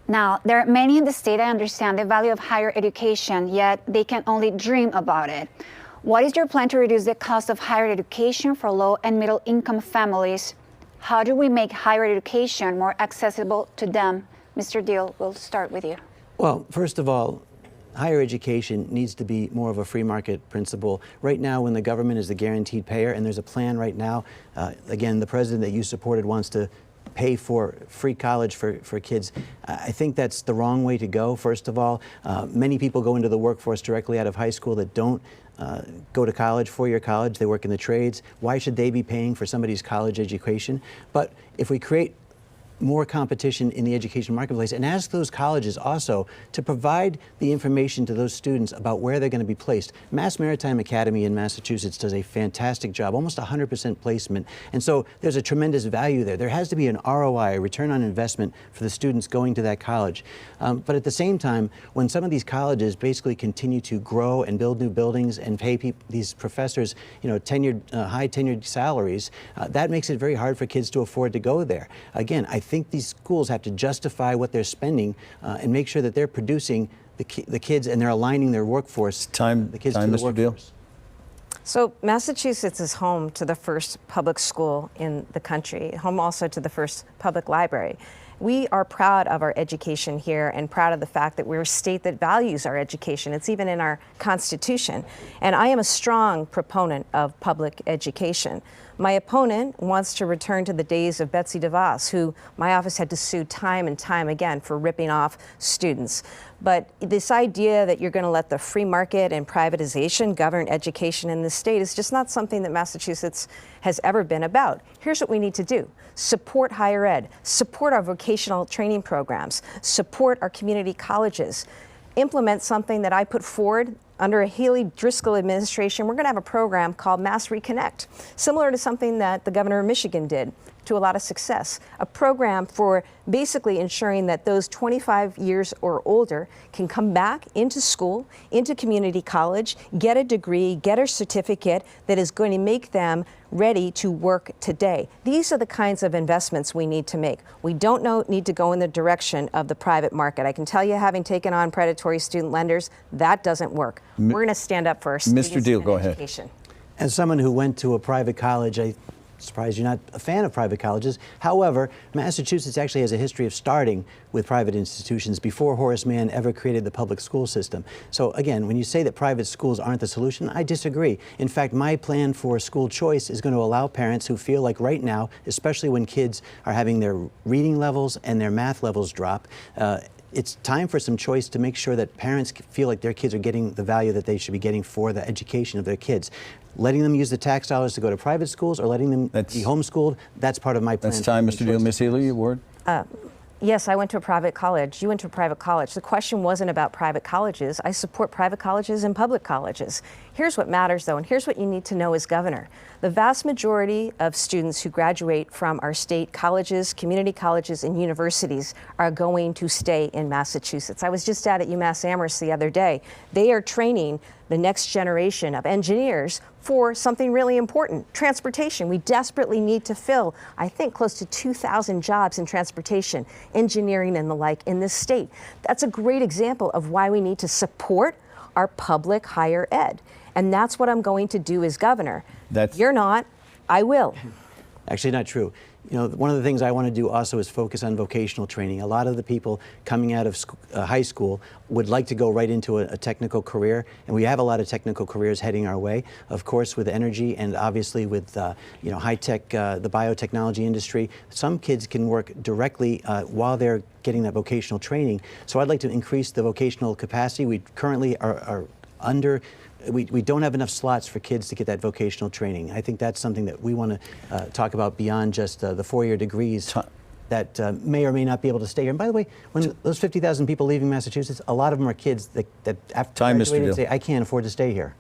Now, there are many in the state that understand the value of higher education, yet they can only dream about it. What is your plan to reduce the cost of higher education for low and middle income families? How do we make higher education more accessible to them? Mr. Deal, we'll start with you. Well, first of all, higher education needs to be more of a free market principle. Right now, when the government is the guaranteed payer, and there's a plan right now, again, the president that you supported wants to pay for free college for kids. I think that's the wrong way to go, first of all. Many people go into the workforce directly out of high school that don't go to college, four-year college. They work in the trades. Why should they be paying for somebody's college education? But if we create more competition in the education marketplace and ask those colleges also to provide the information to those students about where they're going to be placed. Mass Maritime Academy in Massachusetts does a fantastic job, almost 100% placement. And so there's a tremendous value there. There has to be an ROI, a return on investment for the students going to that college. But at the same time, when some of these colleges basically continue to grow and build new buildings and pay these professors, tenured, high tenured salaries, that makes it very hard for kids to afford to go there. Again, I think these schools have to justify what they're spending and make sure that they're producing the kids and they're aligning their workforce, the kids to the Mr. Deal. workforce. So Massachusetts is home to the first public school in the country, home also to the first public library. We are proud of our education here and proud of the fact that we're a state that values our education. It's even in our Constitution. And I am a strong proponent of public education. My opponent wants to return to the days of Betsy DeVos, who my office had to sue time and time again for ripping off students. But this idea that you're going to let the free market and privatization govern education in this state is just not something that Massachusetts has ever been about. Here's what we need to do. Support higher ed, support our vocational training programs, support our community colleges, implement something that I put forward under a Haley Driscoll administration. We're going to have a program called Mass Reconnect, similar to something that the governor of Michigan did to a lot of success. A program for basically ensuring that those 25 years or older can come back into school, into community college, get a degree, get a certificate that is going to make them ready to work today. These are the kinds of investments we need to make. We don't need to go in the direction of the private market. I can tell you, having taken on predatory student lenders, that doesn't work. We're going to stand up for our students. Mr. Deal, go education. ahead. As someone who went to a private college, I'm surprised you're not a fan of private colleges. However, Massachusetts actually has a history of starting with private institutions before Horace Mann ever created the public school system. So again, when you say that private schools aren't the solution, I disagree. In fact, my plan for school choice is going to allow parents who feel like right now, especially when kids are having their reading levels and their math levels drop, it's time for some choice to make sure that parents feel like their kids are getting the value that they should be getting for the education of their kids. Letting them use the tax dollars to go to private schools or letting them be homeschooled, that's part of my plan. That's time, Mr. Deal. Ms. Healy, your word? Yes, I went to a private college. You went to a private college. The question wasn't about private colleges. I support private colleges and public colleges. Here's what matters, though, and here's what you need to know as governor. The vast majority of students who graduate from our state colleges, community colleges, and universities are going to stay in Massachusetts. I was just out at UMass Amherst the other day. They are training the next generation of engineers for something really important, transportation. We desperately need to fill, I think, close to 2,000 jobs in transportation, engineering, and the like in this state. That's a great example of why we need to support our public higher ed. And that's what I'm going to do as governor. You're not, I will. Actually not true. One of the things I want to do also is focus on vocational training. A lot of the people coming out of high school would like to go right into a technical career, and we have a lot of technical careers heading our way. Of course, with energy and obviously with high tech, the biotechnology industry, some kids can work directly while they're getting that vocational training. So I'd like to increase the vocational capacity. We currently are under. We don't have enough slots for kids to get that vocational training. I think that's something that we want to talk about beyond just the four-year degrees that may or may not be able to stay here. And by the way, when those 50,000 people leaving Massachusetts, a lot of them are kids that after graduating say, I can't afford to stay here.